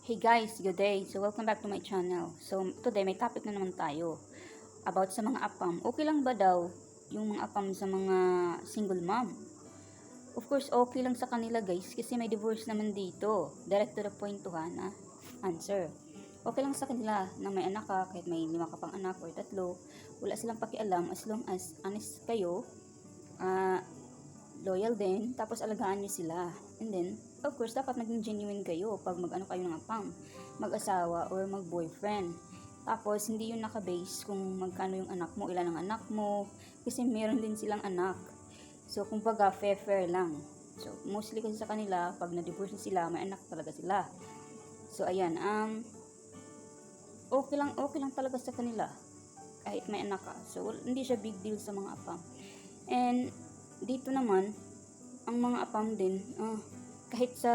Hey guys, good day. So welcome back to my channel. So today may topic na naman tayo about sa mga apam. Okay lang ba daw yung mga apam sa mga single mom? Of course, okay lang sa kanila guys kasi may divorce naman dito. Direct to the point to answer. Okay lang sa kanila na may anak ka kahit may 5 ka pang anak or 3. Wala silang pakialam as long as honest kayo. Loyal din, tapos alagaan nyo sila. And then, of course, dapat maging genuine kayo pag mag-ano kayo ng apam, mag-asawa or mag-boyfriend. Tapos, hindi yun naka-base kung magkano yung anak mo, ilan ang anak mo, kasi meron din silang anak. So, kumbaga, fair lang. So, mostly kasi sa kanila, pag na-divorce sila, may anak talaga sila. So, ayan, okay lang talaga sa kanila, kahit may anak ka. So, hindi siya big deal sa mga apam. And, dito naman, ang mga apam din, kahit sa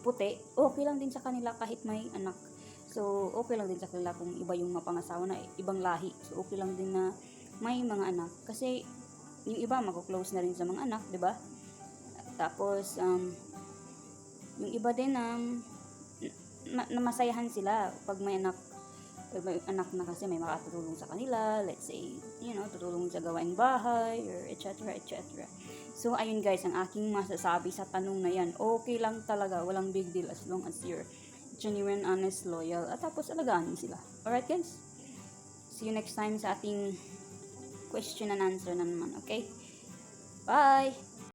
puti, okay lang din sa kanila kahit may anak. So, okay lang din sa kanila kung iba yung mapangasawa na ibang lahi. So, okay lang din na may mga anak. Kasi, yung iba, mag-close na rin sa mga anak, di ba? Tapos, yung iba din, na masayahan sila pag may anak na kasi may makatutulong sa kanila, let's say, tutulong sa gawaing bahay, or etc. So, ayun guys, ang aking masasabi sa tanong na yan, okay lang talaga, walang big deal as long as you're genuine, honest, loyal, at tapos alagaan sila. Alright guys? See you next time sa ating question and answer na naman, okay? Bye!